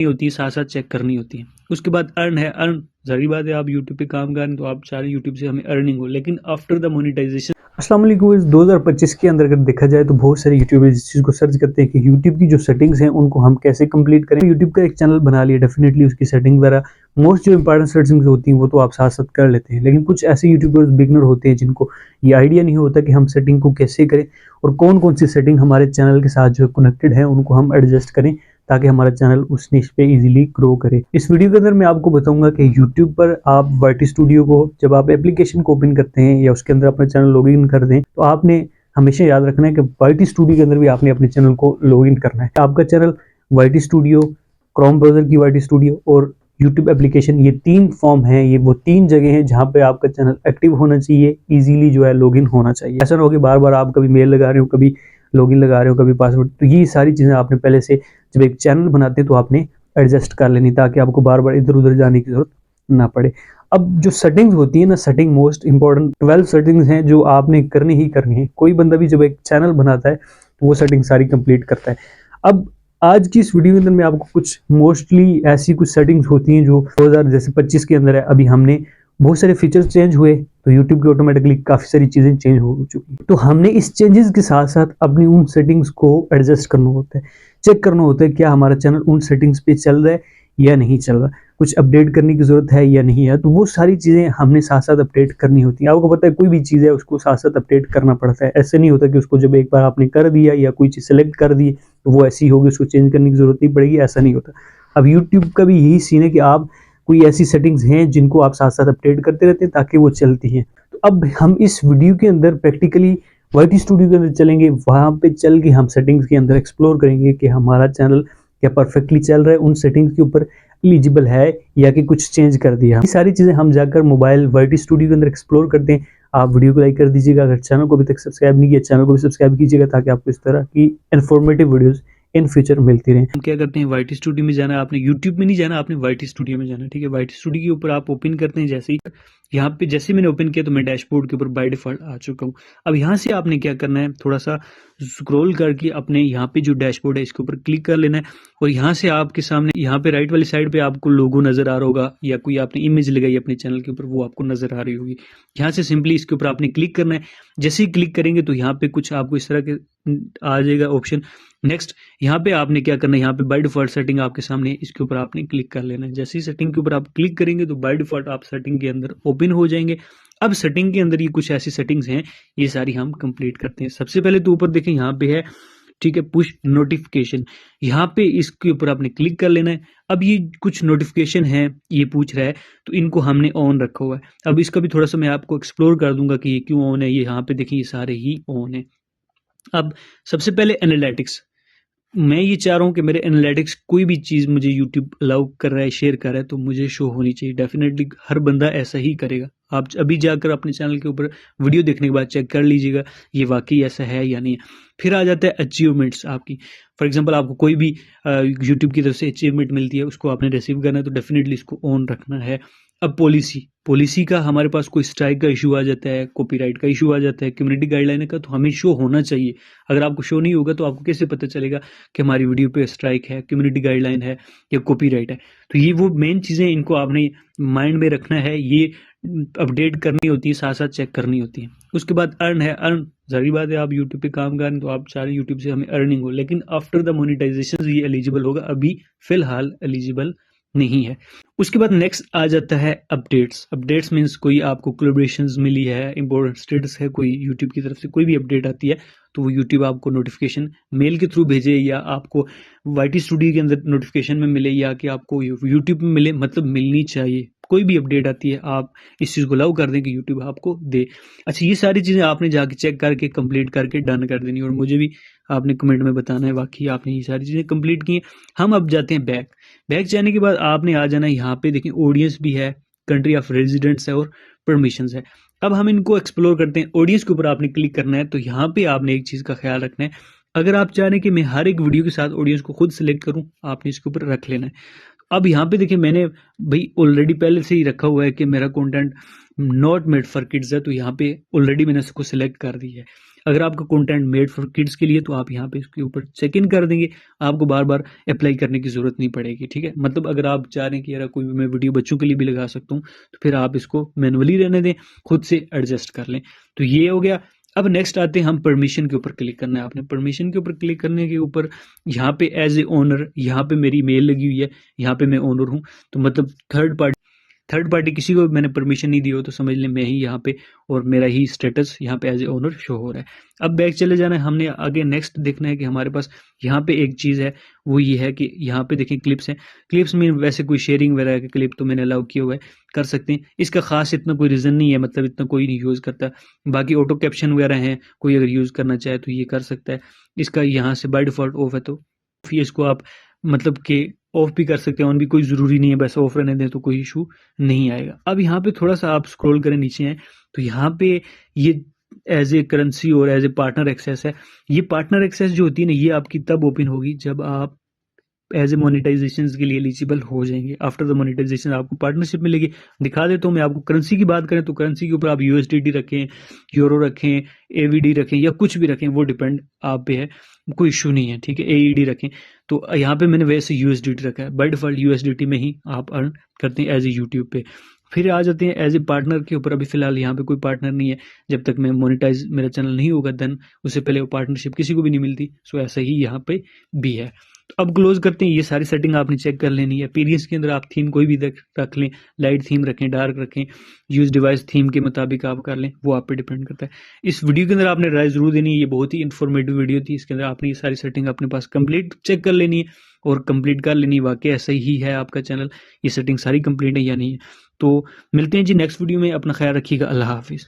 होती है, साथ साथ चेक करनी होती है। उसके बाद अर्न है। अर्न जाहिर बात है, आप यूट्यूब पे काम कर रहे हैं तो आप चाह रहे यूट्यूब से हमें अर्निंग हो, लेकिन आफ्टर द मोनेटाइजेशन। अस्सलाम वालेकुम। इस 2025 के अंदर अगर देखा जाए तो बहुत सारे यूट्यूबर्स इस चीज़ को सर्च करते हैं कि यूट्यूब की जो सेटिंग्स हैं उनको हम कैसे कंप्लीट करें। यूट्यूब का एक चैनल बना लिया, डेफिनेटली उसकी सेटिंग वगैरह मोस्ट जो इंपॉर्टेंट सेटिंग्स होती हैं वो तो आप साथ साथ कर लेते हैं, लेकिन कुछ ऐसे यूट्यूबर्स बिगनर होते हैं जिनको ये आइडिया नहीं होता कि हम सेटिंग को कैसे करें और कौन कौन सी सेटिंग हमारे चैनल के साथ जो कनेक्टेड है उनको हम एडजस्ट करें ताकि हमारा चैनल उस निश पे इजीली ग्रो करे। इस वीडियो के अंदर मैं आपको बताऊंगा कि YouTube पर आप YT स्टूडियो को जब आप एप्लीकेशन को ओपन करते हैं या उसके अंदर अपना चैनल लॉगिन कर दें तो आपने हमेशा याद रखना है कि YT स्टूडियो के अंदर भी आपने अपने चैनल को लॉगिन करना है। आपका channel YT studio, Chrome browser की YT स्टूडियो और यूट्यूब एप्लीकेशन, ये 3 फॉर्म है, ये वो 3 जगह हैं जहाँ पे आपका चैनल एक्टिव होना चाहिए, इजीली जो है लॉगिन होना चाहिए। ऐसा ना हो कि बार बार आप कभी मेल लगा रहे हो, कभी लॉगिन लगा रहे हो, कभी पासवर्ड। तो ये सारी चीज़ें आपने पहले से जब एक चैनल बनाते हैं तो आपने एडजस्ट कर लेनी ताकि आपको बार बार इधर उधर जाने की जरूरत ना पड़े। अब जो सेटिंग्स होती है ना, सेटिंग मोस्ट इंपॉर्टेंट 12 सेटिंग्स हैं जो आपने करनी ही करनी है। कोई बंदा भी जब एक चैनल बनाता है तो वो सेटिंग सारी कंप्लीट करता है। अब आज की इस वीडियो के अंदर मैं आपको कुछ मोस्टली ऐसी कुछ सेटिंग्स होती हैं जो 2025 के अंदर है। अभी हमने बहुत सारे फीचर्स चेंज हुए तो YouTube की ऑटोमेटिकली काफ़ी सारी चीज़ें चेंज हो चुकी हैं। तो हमने इस चेंजेस के साथ साथ अपनी उन सेटिंग्स को एडजस्ट करना होता है, चेक करना होता है क्या हमारा चैनल उन सेटिंग्स पे चल रहा है या नहीं चल रहा, कुछ अपडेट करने की ज़रूरत है या नहीं है। तो वो सारी चीज़ें हमने साथ साथ अपडेट करनी होती हैं। आपको पता है कोई भी चीज़ है उसको साथ साथ अपडेट करना पड़ता है। ऐसे नहीं होता कि उसको जब एक बार आपने कर दिया या कोई चीज़ सेलेक्ट कर दी तो वो ऐसी होगी, उसको चेंज करने की ज़रूरत नहीं पड़ेगी, ऐसा नहीं होता। अब यूट्यूब का भी यही सीन है कि आप कोई ऐसी सेटिंग्स हैं जिनको आप साथ साथ अपडेट करते रहते हैं ताकि वो चलती हैं। तो अब हम इस वीडियो के अंदर प्रैक्टिकली YT स्टूडियो के अंदर चलेंगे, वहाँ पे चल के हम सेटिंग्स के अंदर एक्सप्लोर करेंगे कि हमारा चैनल क्या परफेक्टली चल रहा है, उन सेटिंग्स के ऊपर एलिजिबल है या कि कुछ चेंज कर दिया। ये सारी चीज़ें हम जाकर मोबाइल YT स्टूडियो के अंदर एक्सप्लोर करते हैं। आप वीडियो को लाइक कर दीजिएगा, अगर चैनल को अभी तक सब्सक्राइब नहीं किया चैनल को भी सब्सक्राइब कीजिएगा ताकि आपको इस तरह की इन्फॉर्मेटिव वीडियोस इन फ्यूचर मिलती रहे। हम क्या करते हैं, YT स्टूडियो में जाना है। आपने यूट्यूब में नहीं जाना, आपने YT स्टूडियो में जाना है, ठीक है। YT स्टूडियो के ऊपर आप ओपन करते हैं। जैसे ही यहाँ पे जैसे मैंने ओपन किया तो मैं डैशबोर्ड के ऊपर बाय डिफॉल्ट आ चुका हूँ। अब यहाँ से आपने क्या करना है, थोड़ा सा स्क्रॉल करके अपने यहाँ पे जो डैशबोर्ड है इसके ऊपर क्लिक कर लेना है और यहाँ से आपके सामने यहाँ पे राइट वाली साइड पे आपको लोगो नजर आ रहा होगा या कोई आपने इमेज लगाई अपने चैनल के ऊपर, वो आपको नजर आ रही होगी। यहाँ से सिंपली इसके ऊपर आपने क्लिक करना है। जैसे ही क्लिक करेंगे तो यहाँ पे कुछ आपको इस तरह के आ जाएगा ऑप्शन। नेक्स्ट यहाँ पे आपने क्या करना है, यहाँ पे बाय डिफॉल्ट सेटिंग आपके सामने, इसके ऊपर आपने क्लिक कर लेना है। जैसे ही सेटिंग के ऊपर आप क्लिक करेंगे तो बाय डिफॉल्ट आप सेटिंग के अंदर ओपन हो जाएंगे। अब सेटिंग के अंदर ये कुछ ऐसी सेटिंग्स हैं, ये सारी हम कंप्लीट करते हैं। सबसे पहले तो ऊपर देखें यहाँ पे है, ठीक है, पुश नोटिफिकेशन। यहाँ पे इसके ऊपर आपने क्लिक कर लेना है। अब ये कुछ नोटिफिकेशन है, ये पूछ रहा है तो इनको हमने ऑन रखा हुआ है। अब इसका भी थोड़ा सा मैं आपको एक्सप्लोर कर दूंगा कि ये क्यों ऑन है। ये यहाँ पे देखिए ये सारे ही ऑन है। अब सबसे पहले एनालिटिक्स, मैं ये चाह रहा हूँ कि मेरे एनालिटिक्स कोई भी चीज़ मुझे यूट्यूब अलाउ कर रहा है, शेयर कर रहा है तो मुझे शो होनी चाहिए। डेफिनेटली हर बंदा ऐसा ही करेगा। आप अभी जाकर अपने चैनल के ऊपर वीडियो देखने के बाद चेक कर लीजिएगा ये वाकई ऐसा है या नहीं है। फिर आ जाता है अचीवमेंट्स आपकी। फॉर एग्जांपल आपको कोई भी यूट्यूब की तरफ से अचीवमेंट मिलती है, उसको आपने रिसीव करना है तो डेफिनेटली इसको ऑन रखना है। अब पॉलिसी का हमारे पास कोई स्ट्राइक का इशू आ जाता है, कॉपीराइट का इशू आ जाता है, कम्युनिटी गाइडलाइन का, तो हमें शो होना चाहिए। अगर आपको शो नहीं होगा तो आपको कैसे पता चलेगा कि हमारी वीडियो पे स्ट्राइक है, कम्युनिटी गाइडलाइन है या कॉपीराइट है। तो ये वो मेन चीज़ें, इनको आपने माइंड में रखना है, ये अपडेट करनी होती है, साथ साथ चेक करनी होती है। उसके बाद अर्न है। अर्न जाहिर बात है, आप यूट्यूब पे काम कर रहे हैं तो आप चाह रहे यूट्यूब से हमें अर्निंग हो, लेकिन आफ्टर द मोनेटाइजेशन ये एलिजिबल होगा, अभी फिलहाल एलिजिबल नहीं है। उसके बाद नेक्स्ट आ जाता है अपडेट्स। अपडेट्स मीन्स कोई आपको कोलैबोरेशंस मिली है, इंपॉर्टेंट स्टेटस है, कोई यूट्यूब की तरफ से कोई भी अपडेट आती है तो वो यूट्यूब आपको नोटिफिकेशन मेल के थ्रू भेजे या आपको YT स्टूडियो के अंदर नोटिफिकेशन में मिले या कि आपको यूट्यूब में मिले, मतलब मिलनी चाहिए। कोई भी अपडेट आती है आप इस चीज़ को अलाउ कर दें कि यूट्यूब आपको दे। अच्छा, ये सारी चीज़ें आपने जाके चेक करके कंप्लीट करके डन कर देनी और मुझे भी आपने कमेंट में बताना है वाकई आपने ये सारी चीज़ें कंप्लीट की हैं। हम अब जाते हैं बैक जाने के बाद आपने आ जाना है यहाँ पे, देखिए ऑडियंस भी है, कंट्री ऑफ रेजिडेंट्स है और परमिशंस है। अब हम इनको एक्सप्लोर करते हैं। ऑडियंस के ऊपर आपने क्लिक करना है तो यहाँ पे आपने एक चीज़ का ख्याल रखना है, अगर आप चाह रहे हैं कि मैं हर एक वीडियो के साथ ऑडियंस को खुद सिलेक्ट करूँ, आपने इसके ऊपर रख लेना है। अब यहाँ पे देखिए मैंने भाई ऑलरेडी पहले से ही रखा हुआ है कि मेरा content not made for kids है, तो यहाँ पे ऑलरेडी मैंने इसको सिलेक्ट कर दिया है। अगर आपका कंटेंट मेड फॉर किड्स के लिए तो आप यहाँ पे इसके ऊपर चेक इन कर देंगे, आपको बार बार अप्लाई करने की ज़रूरत नहीं पड़ेगी। ठीक है, मतलब अगर आप चाह रहे हैं कि यार कोई मैं वीडियो बच्चों के लिए भी लगा सकता हूँ तो फिर आप इसको मैनुअली रहने दें, खुद से एडजस्ट कर लें। तो ये हो गया। अब नेक्स्ट आते हैं हम परमिशन के ऊपर क्लिक करना है आपने। परमिशन के ऊपर क्लिक करने के ऊपर यहाँ पे एज ए ओनर, यहाँ पे मेरी मेल लगी हुई है, यहाँ पे मैं ओनर हूँ, तो मतलब थर्ड पार्टी किसी को मैंने परमिशन नहीं दी हो तो समझ लें मैं ही यहाँ पे, और मेरा ही स्टेटस यहाँ पे एज ए ओनर शो हो रहा है। अब बैक चले जाना है, हमने आगे नेक्स्ट देखना है कि हमारे पास यहाँ पे एक चीज़ है, वो ये है कि यहाँ पे देखें क्लिप्स हैं। क्लिप्स में वैसे कोई शेयरिंग वगैरह के क्लिप तो मैंने अलाउ किया हुआ है, कर सकते हैं। इसका खास इतना कोई रीज़न नहीं है, मतलब इतना कोई नहीं यूज़ करता। बाकी ऑटो कैप्शन वगैरह हैं, कोई अगर यूज़ करना चाहे तो ये कर सकता है। इसका यहाँ से बाय डिफ़ॉल्ट ऑफ है, तो फिर इसको आप मतलब कि ऑफ भी कर सकते हैं, ऑन भी, कोई ज़रूरी नहीं है, बस ऑफ रहने दें तो कोई इशू नहीं आएगा। अब यहाँ पे थोड़ा सा आप स्क्रॉल करें नीचे हैं तो यहाँ पे ये एज ए करेंसी और एज ए पार्टनर एक्सेस है। ये पार्टनर एक्सेस जो होती है ना, ये आपकी तब ओपन होगी जब आप एज ए मोनेटाइजेशन के लिए एलिजिबल हो जाएंगे। आफ्टर द मोनेटाइजेशन आपको पार्टनरशिप मिलेगी। दिखा देता हूँ मैं आपको। करेंसी की बात करें तो करेंसी के ऊपर आप यूएसडीटी रखें, यूरो रखें, एवीडी रखें या कुछ भी रखें, वो डिपेंड आप पे है, कोई इशू नहीं है। ठीक है, एईडी रखें। तो यहाँ पे मैंने वैसे यूएसडीटी रखा है, बाय डिफॉल्ट यूएसडीटी में ही आप अर्न करते हैं एज ए यूट्यूब पे। फिर आ जाते हैं एज ए पार्टनर के ऊपर। अभी फिलहाल यहाँ पे कोई पार्टनर नहीं है, जब तक मैं मोनेटाइज मेरा चैनल नहीं होगा देन उससे पहले वो पार्टनरशिप किसी को भी नहीं मिलती। सो ऐसा ही यहाँ पे भी है। तो अब क्लोज करते हैं। ये सारी सेटिंग आपने चेक कर लेनी है। पीडीएस के अंदर आप थीम कोई भी रख लें, लाइट थीम रखें, डार्क रखें, यूज डिवाइस थीम के मुताबिक आप कर लें, वो आप पे डिपेंड करता है। इस वीडियो के अंदर आपने राय जरूर देनी है, ये बहुत ही इन्फॉर्मेटिव वीडियो थी। इसके अंदर आपने ये सारी सेटिंग अपने पास कंप्लीट चेक कर लेनी है और कंप्लीट कर लेनी है, वाकई ऐसा ही है आपका चैनल, ये सेटिंग सारी कंप्लीट है या नहीं है। तो मिलते हैं जी नेक्स्ट वीडियो में। अपना ख्याल रखिएगा। अल्लाह हाफिज़।